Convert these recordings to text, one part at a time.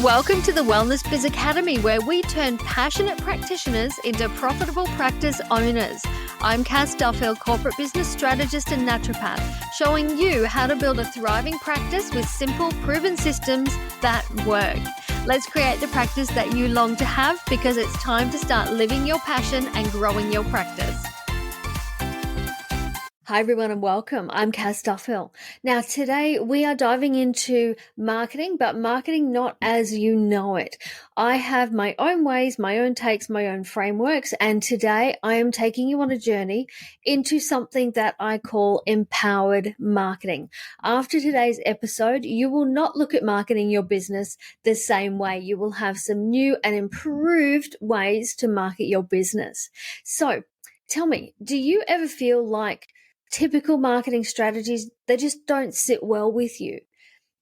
Welcome to the Wellness Biz Academy, where we turn passionate practitioners into profitable practice owners. I'm Cass Duffill, corporate business strategist and naturopath, showing you how to build a thriving practice with simple, proven systems that work. Let's create the practice that you long to have, because it's time to start living your passion and growing your practice. Hi everyone and welcome. I'm Cass Duffill. Now today we are diving into marketing, but marketing not as you know it. I have my own ways, my own takes, my own frameworks, and today I am taking you on a journey into something that I call empowered marketing. After today's episode, you will not look at marketing your business the same way. You will have some new and improved ways to market your business. So tell me, do you ever feel like typical marketing strategies, they just don't sit well with you?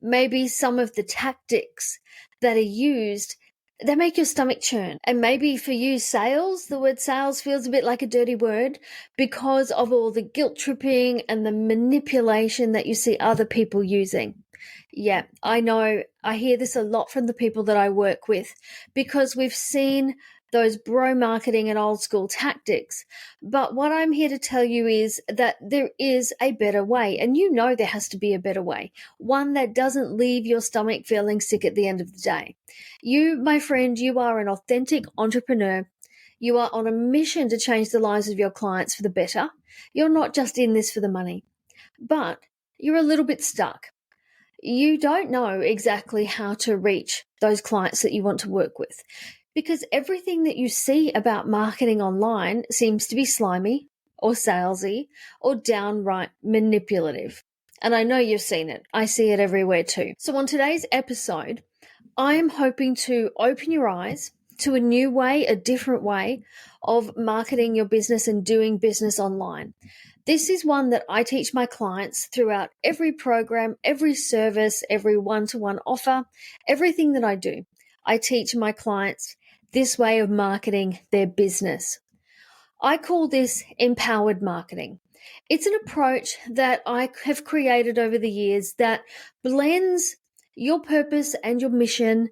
Maybe some of the tactics that are used, they make your stomach churn. And maybe for you, sales, the word sales feels a bit like a dirty word because of all the guilt tripping and the manipulation that you see other people using. Yeah, I know. I hear this a lot from the people that I work with because we've seen those bro marketing and old school tactics. But what I'm here to tell you is that there is a better way, and you know there has to be a better way, one that doesn't leave your stomach feeling sick at the end of the day. You, my friend, you are an authentic entrepreneur. You are on a mission to change the lives of your clients for the better. You're not just in this for the money, but you're a little bit stuck. You don't know exactly how to reach those clients that you want to work with, because everything that you see about marketing online seems to be slimy or salesy or downright manipulative. And I know you've seen it. I see it everywhere too. So on today's episode, I am hoping to open your eyes to a new way, a different way of marketing your business and doing business online. This is one that I teach my clients throughout every program, every service, every one-to-one offer, everything that I do. I teach my clients this way of marketing their business. I call this empowered marketing. It's an approach that I have created over the years that blends your purpose and your mission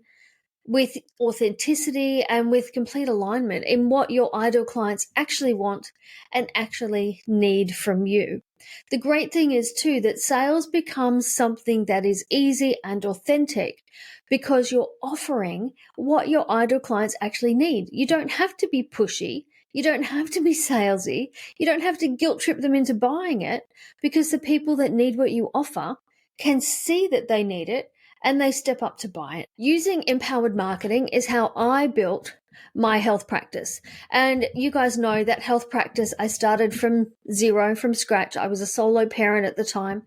with authenticity and with complete alignment in what your ideal clients actually want and actually need from you. The great thing is too that sales becomes something that is easy and authentic because you're offering what your ideal clients actually need. You don't have to be pushy. You don't have to be salesy. You don't have to guilt trip them into buying it, because the people that need what you offer can see that they need it and they step up to buy it. Using empowered marketing is how I built my health practice. And you guys know that health practice, I started from zero, from scratch. I was a solo parent at the time,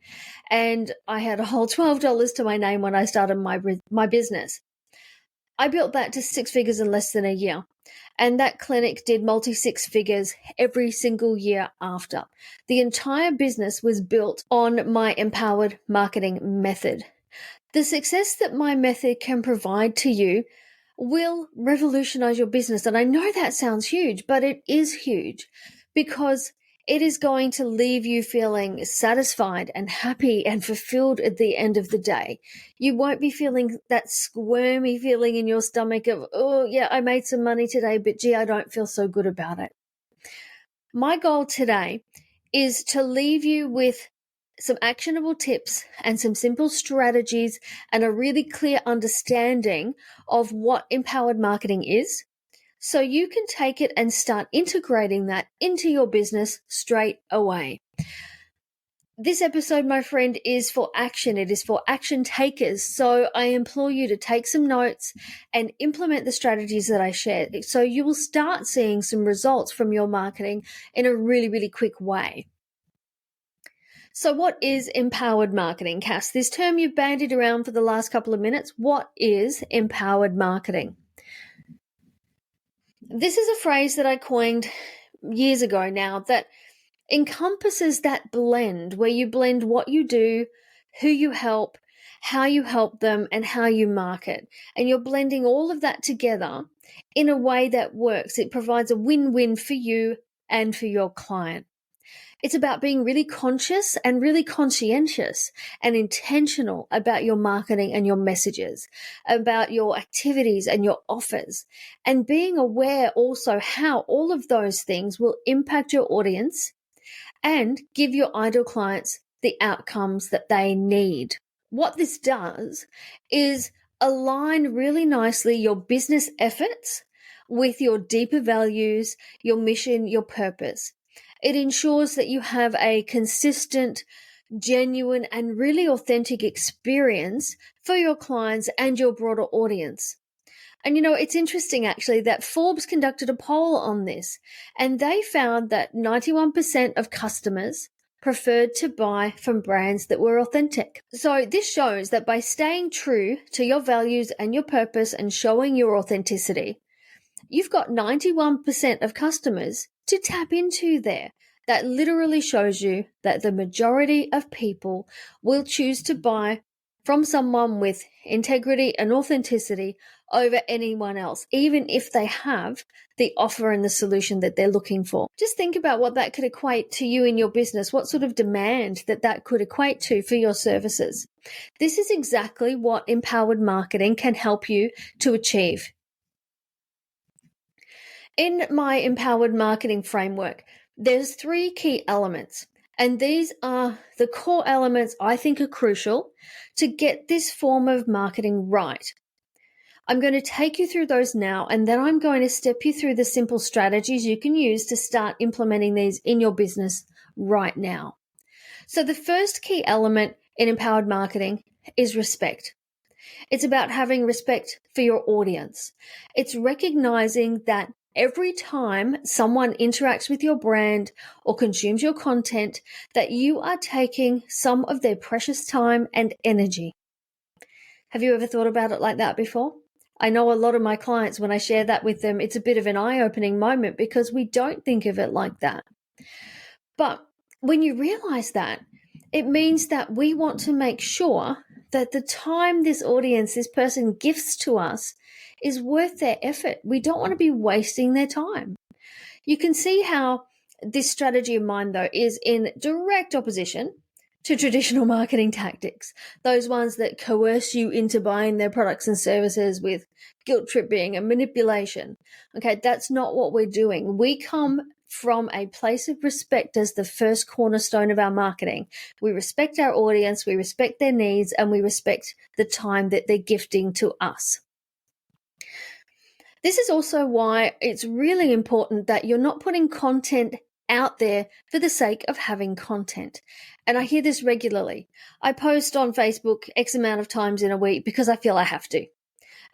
and I had a whole $12 to my name when I started my business. I built that to 6 figures in less than a year. And that clinic did multi-6 figures every single year after. The entire business was built on my empowered marketing method. The success that my method can provide to you will revolutionize your business. And I know that sounds huge, but it is huge, because it is going to leave you feeling satisfied and happy and fulfilled at the end of the day. You won't be feeling that squirmy feeling in your stomach of, oh yeah, I made some money today, but gee, I don't feel so good about it. My goal today is to leave you with some actionable tips and some simple strategies and a really clear understanding of what empowered marketing is, so you can take it and start integrating that into your business straight away. This episode, my friend, is for action. It is for action takers. So I implore you to take some notes and implement the strategies that I share, so you will start seeing some results from your marketing in a really, really quick way. So what is empowered marketing, Cass? This term you've bandied around for the last couple of minutes. What is empowered marketing? This is a phrase that I coined years ago now that encompasses that blend where you blend what you do, who you help, how you help them, and how you market. And you're blending all of that together in a way that works. It provides a win-win for you and for your client. It's about being really conscious and really conscientious and intentional about your marketing and your messages, about your activities and your offers, and being aware also how all of those things will impact your audience and give your ideal clients the outcomes that they need. What this does is align really nicely your business efforts with your deeper values, your mission, your purpose. It ensures that you have a consistent, genuine, and really authentic experience for your clients and your broader audience. And it's interesting actually that Forbes conducted a poll on this, and they found that 91% of customers preferred to buy from brands that were authentic. So this shows that by staying true to your values and your purpose and showing your authenticity, you've got 91% of customers to tap into there. That literally shows you that the majority of people will choose to buy from someone with integrity and authenticity over anyone else, even if they have the offer and the solution that they're looking for. Just think about what that could equate to you in your business, what sort of demand that could equate to for your services. This is exactly what empowered marketing can help you to achieve. In my empowered marketing framework, there's 3 key elements, and these are the core elements I think are crucial to get this form of marketing right. I'm going to take you through those now, and then I'm going to step you through the simple strategies you can use to start implementing these in your business right now. So the first key element in empowered marketing is respect. It's about having respect for your audience. It's recognizing that every time someone interacts with your brand or consumes your content, that you are taking some of their precious time and energy. Have you ever thought about it like that before? I know a lot of my clients, when I share that with them, it's a bit of an eye-opening moment because we don't think of it like that. But when you realize that, it means that we want to make sure that the time this audience, this person gifts to us is worth their effort. We don't want to be wasting their time. You can see how this strategy of mine, though, is in direct opposition to traditional marketing tactics, those ones that coerce you into buying their products and services with guilt tripping and manipulation. Okay, that's not what we're doing. We come from a place of respect as the first cornerstone of our marketing. We respect our audience, we respect their needs, and we respect the time that they're gifting to us. This is also why it's really important that you're not putting content out there for the sake of having content. And I hear this regularly. I post on Facebook X amount of times in a week because I feel I have to.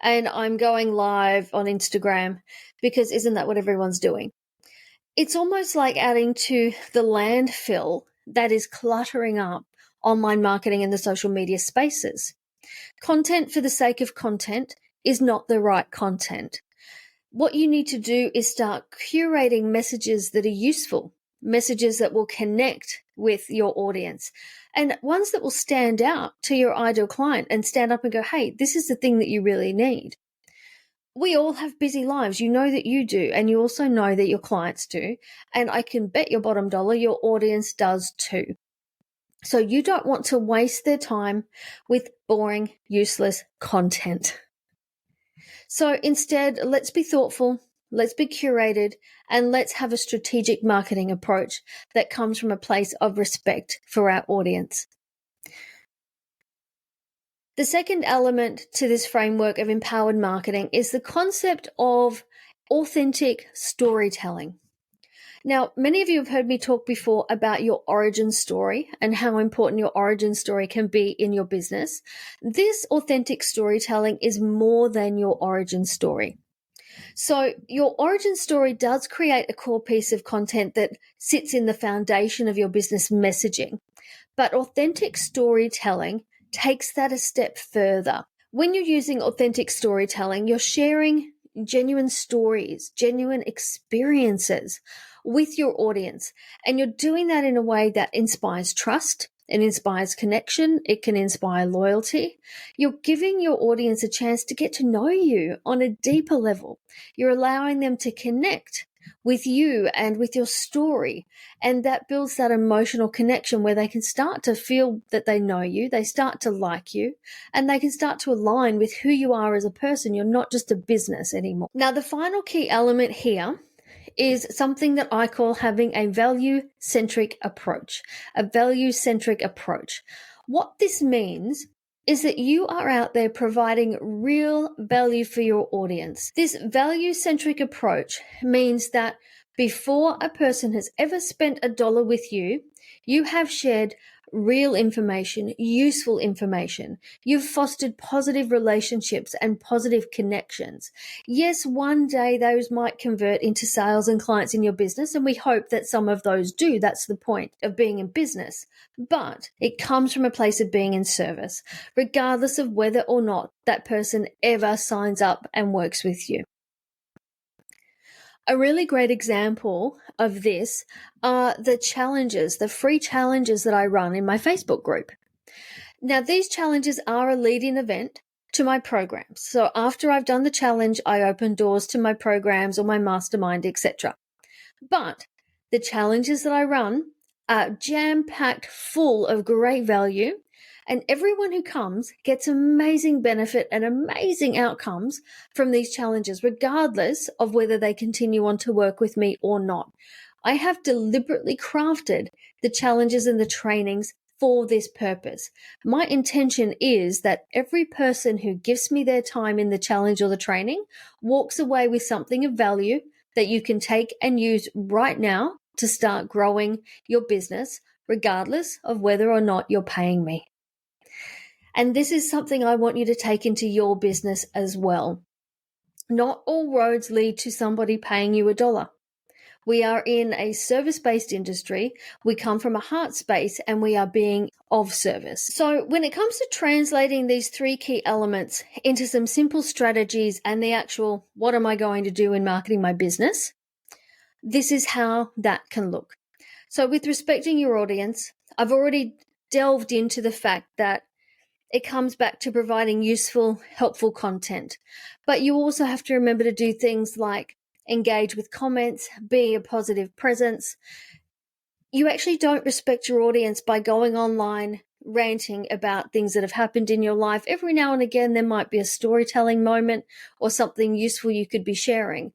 And I'm going live on Instagram because isn't that what everyone's doing? It's almost like adding to the landfill that is cluttering up online marketing and the social media spaces. Content for the sake of content is not the right content. What you need to do is start curating messages that are useful, messages that will connect with your audience, and ones that will stand out to your ideal client and stand up and go, hey, this is the thing that you really need. We all have busy lives. You know that you do, and you also know that your clients do, and I can bet your bottom dollar your audience does too. So you don't want to waste their time with boring, useless content. So instead, let's be thoughtful, let's be curated, and let's have a strategic marketing approach that comes from a place of respect for our audience. The second element to this framework of empowered marketing is the concept of authentic storytelling. Now, many of you have heard me talk before about your origin story and how important your origin story can be in your business. This authentic storytelling is more than your origin story. So your origin story does create a core piece of content that sits in the foundation of your business messaging. But authentic storytelling takes that a step further. When you're using authentic storytelling, you're sharing genuine stories, genuine experiences with your audience. And you're doing that in a way that inspires trust, it inspires connection, it can inspire loyalty. You're giving your audience a chance to get to know you on a deeper level. You're allowing them to connect with you and with your story. And that builds that emotional connection where they can start to feel that they know you, they start to like you, and they can start to align with who you are as a person. You're not just a business anymore. Now, the final key element here is something that I call having a value-centric approach. A value-centric approach. What this means is that you are out there providing real value for your audience. This value-centric approach means that before a person has ever spent $1 with you, you have shared real information, useful information. You've fostered positive relationships and positive connections. Yes, one day those might convert into sales and clients in your business, and we hope that some of those do. That's the point of being in business. But it comes from a place of being in service, regardless of whether or not that person ever signs up and works with you. A really great example of this are the challenges, the free challenges that I run in my Facebook group. Now, these challenges are a lead-in event to my programs. So after I've done the challenge, I open doors to my programs or my mastermind, etc. But the challenges that I run are jam-packed full of great value, and everyone who comes gets amazing benefit and amazing outcomes from these challenges, regardless of whether they continue on to work with me or not. I have deliberately crafted the challenges and the trainings for this purpose. My intention is that every person who gives me their time in the challenge or the training walks away with something of value that you can take and use right now to start growing your business, regardless of whether or not you're paying me. And this is something I want you to take into your business as well. Not all roads lead to somebody paying you $1. We are in a service-based industry. We come from a heart space and we are being of service. So when it comes to translating these 3 key elements into some simple strategies and the actual, what am I going to do in marketing my business? This is how that can look. So with respecting your audience, I've already delved into the fact that it comes back to providing useful, helpful content. But you also have to remember to do things like engage with comments, be a positive presence. You actually don't respect your audience by going online, ranting about things that have happened in your life. Every now and again, there might be a storytelling moment or something useful you could be sharing.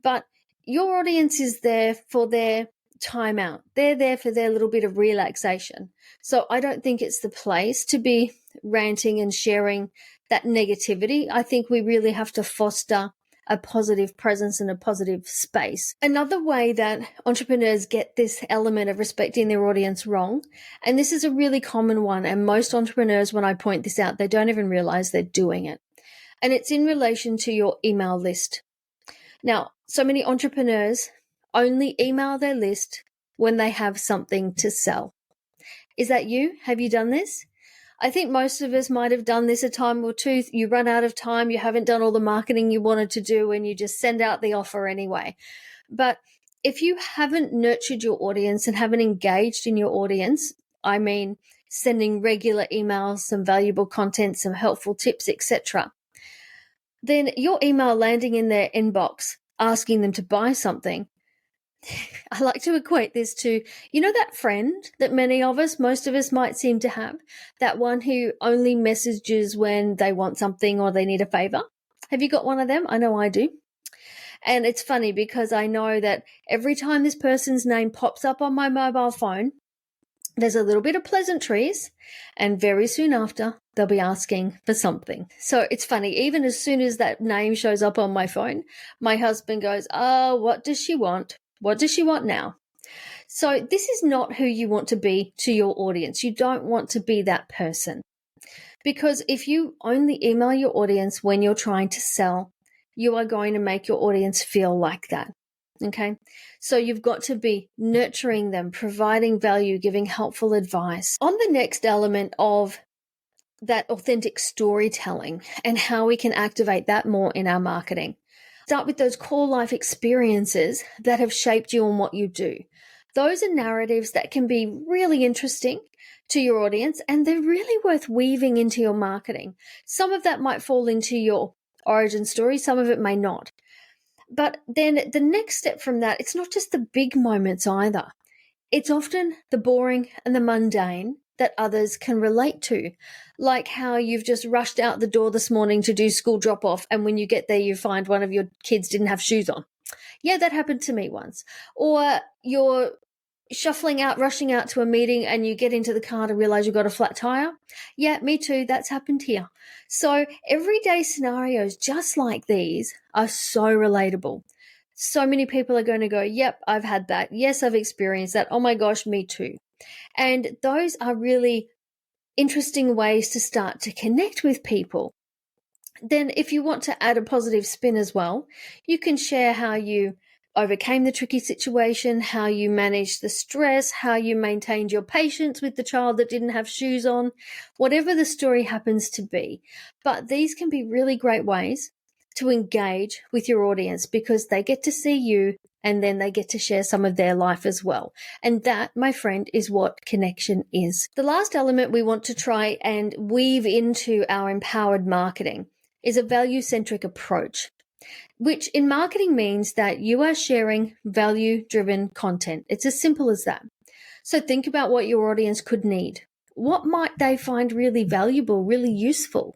But your audience is there for their time out. They're there for their little bit of relaxation. So I don't think it's the place to be ranting and sharing that negativity. I think we really have to foster a positive presence and a positive space. Another way that entrepreneurs get this element of respecting their audience wrong, and this is a really common one, and most entrepreneurs, when I point this out, they don't even realize they're doing it. And it's in relation to your email list. Now, so many entrepreneurs only email their list when they have something to sell. Is that you? Have you done this? I think most of us might have done this a time or two. You run out of time, you haven't done all the marketing you wanted to do, and you just send out the offer anyway. But if you haven't nurtured your audience and haven't engaged in your audience, I mean sending regular emails, some valuable content, some helpful tips, etc., then your email landing in their inbox asking them to buy something, I like to equate this to, you know, that friend that most of us might seem to have, that one who only messages when they want something or they need a favor. Have you got one of them? I know I do. And it's funny because I know that every time this person's name pops up on my mobile phone, there's a little bit of pleasantries, and very soon after, they'll be asking for something. So it's funny, even as soon as that name shows up on my phone, my husband goes, oh, what does she want? What does she want now? So this is not who you want to be to your audience. You don't want to be that person. Because if you only email your audience when you're trying to sell, you are going to make your audience feel like that. Okay? So you've got to be nurturing them, providing value, giving helpful advice. On the next element of that authentic storytelling and how we can activate that more in our marketing. Start with those core life experiences that have shaped you and what you do. Those are narratives that can be really interesting to your audience, and they're really worth weaving into your marketing. Some of that might fall into your origin story, some of it may not. But then the next step from that, it's not just the big moments either. It's often the boring and the mundane that others can relate to, like how you've just rushed out the door this morning to do school drop off, and when you get there, you find one of your kids didn't have shoes on. Yeah, that happened to me once. Or you're shuffling out, rushing out to a meeting, and you get into the car to realize you've got a flat tire. Yeah, me too. That's happened here. So everyday scenarios just like these are so relatable. So many people are going to go, yep, I've had that. Yes, I've experienced that. Oh my gosh, me too. And those are really interesting ways to start to connect with people. Then if you want to add a positive spin as well, you can share how you overcame the tricky situation, how you managed the stress, how you maintained your patience with the child that didn't have shoes on, whatever the story happens to be. But these can be really great ways to engage with your audience because they get to see you and then they get to share some of their life as well. And that, my friend, is what connection is. The last element we want to try and weave into our empowered marketing is a value-centric approach, which in marketing means that you are sharing value-driven content. It's as simple as that. So think about what your audience could need. What might they find really valuable, really useful?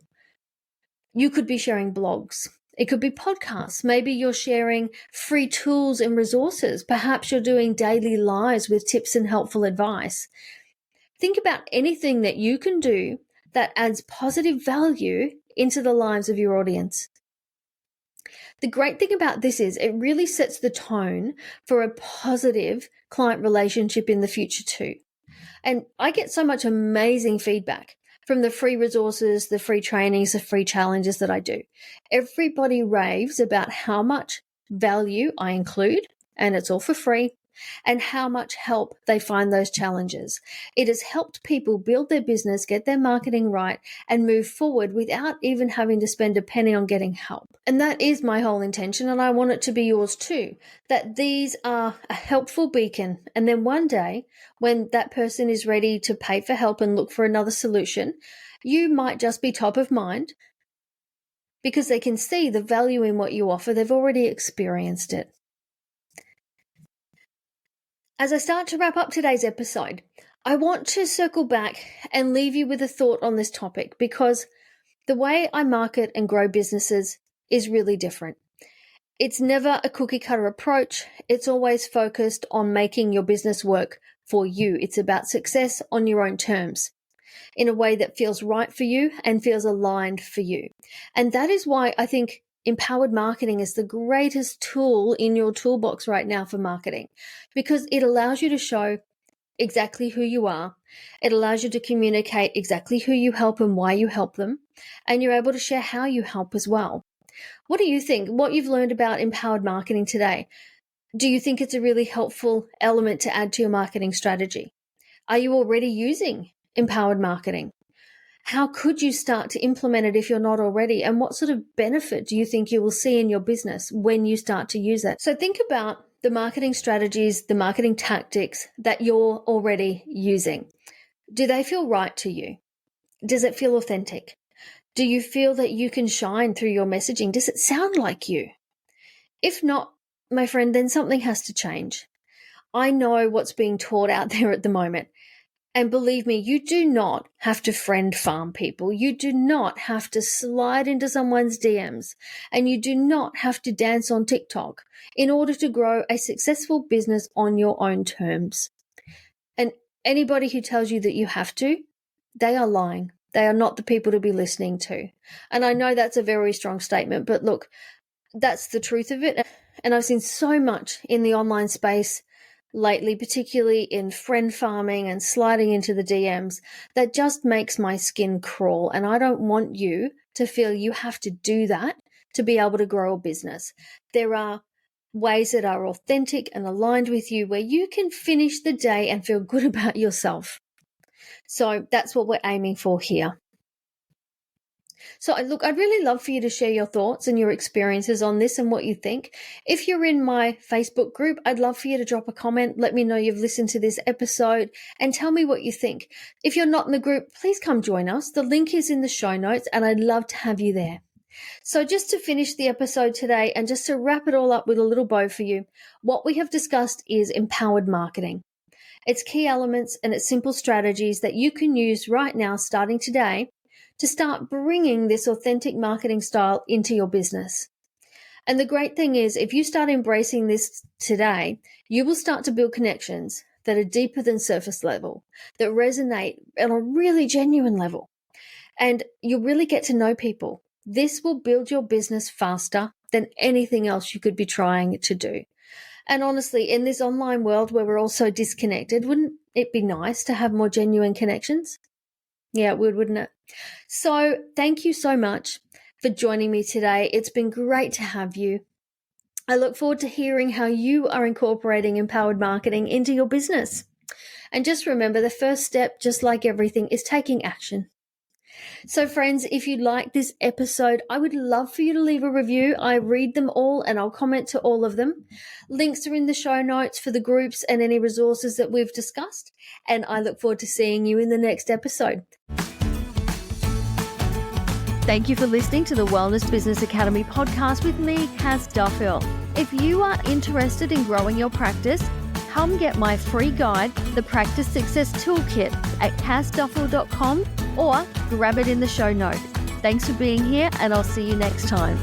You could be sharing blogs. It could be podcasts. Maybe you're sharing free tools and resources. Perhaps you're doing daily lives with tips and helpful advice. Think about anything that you can do that adds positive value into the lives of your audience. The great thing about this is it really sets the tone for a positive client relationship in the future too. And I get so much amazing feedback from the free resources, the free trainings, the free challenges that I do. Everybody raves about how much value I include, and it's all for free, and how much help they find those challenges. It has helped people build their business, get their marketing right, and move forward without even having to spend a penny on getting help. And that is my whole intention, and I want it to be yours too, that these are a helpful beacon. And then one day, when that person is ready to pay for help and look for another solution, you might just be top of mind because they can see the value in what you offer. They've already experienced it. As I start to wrap up today's episode, I want to circle back and leave you with a thought on this topic because the way I market and grow businesses is really different. It's never a cookie cutter approach. It's always focused on making your business work for you. It's about success on your own terms in a way that feels right for you and feels aligned for you. And that is why I think empowered marketing is the greatest tool in your toolbox right now for marketing, because it allows you to show exactly who you are. It allows you to communicate exactly who you help and why you help them. And you're able to share how you help as well. What do you think? What you've learned about empowered marketing today? Do you think it's a really helpful element to add to your marketing strategy? Are you already using empowered marketing? How could you start to implement it if you're not already? And what sort of benefit do you think you will see in your business when you start to use it? So think about the marketing strategies, the marketing tactics that you're already using. Do they feel right to you? Does it feel authentic? Do you feel that you can shine through your messaging? Does it sound like you? If not, my friend, then something has to change. I know what's being taught out there at the moment. And believe me, you do not have to friend farm people. You do not have to slide into someone's DMs. And you do not have to dance on TikTok in order to grow a successful business on your own terms. And anybody who tells you that you have to, they are lying. They are not the people to be listening to. And I know that's a very strong statement, but look, that's the truth of it. And I've seen so much in the online space lately, particularly in friend farming and sliding into the DMs, that just makes my skin crawl. And I don't want you to feel you have to do that to be able to grow a business. There are ways that are authentic and aligned with you where you can finish the day and feel good about yourself. So that's what we're aiming for here. So look, I'd really love for you to share your thoughts and your experiences on this and what you think. If you're in my Facebook group, I'd love for you to drop a comment. Let me know you've listened to this episode and tell me what you think. If you're not in the group, please come join us. The link is in the show notes and I'd love to have you there. So just to finish the episode today and just to wrap it all up with a little bow for you, what we have discussed is empowered marketing. Its key elements and its simple strategies that you can use right now, starting today, to start bringing this authentic marketing style into your business. And the great thing is, if you start embracing this today, you will start to build connections that are deeper than surface level, that resonate on a really genuine level. And you'll really get to know people. This will build your business faster than anything else you could be trying to do. And honestly, in this online world where we're all so disconnected, wouldn't it be nice to have more genuine connections? Yeah, it would, wouldn't it? So thank you so much for joining me today. It's been great to have you. I look forward to hearing how you are incorporating empowered marketing into your business. And just remember, the first step, just like everything, is taking action. So friends, if you like this episode, I would love for you to leave a review. I read them all and I'll comment to all of them. Links are in the show notes for the groups and any resources that we've discussed. And I look forward to seeing you in the next episode. Thank you for listening to the Wellness Business Academy podcast with me, Cass Duffill. If you are interested in growing your practice, come get my free guide, The Practice Success Toolkit, at cassduffill.com or grab it in the show notes. Thanks for being here, and I'll see you next time.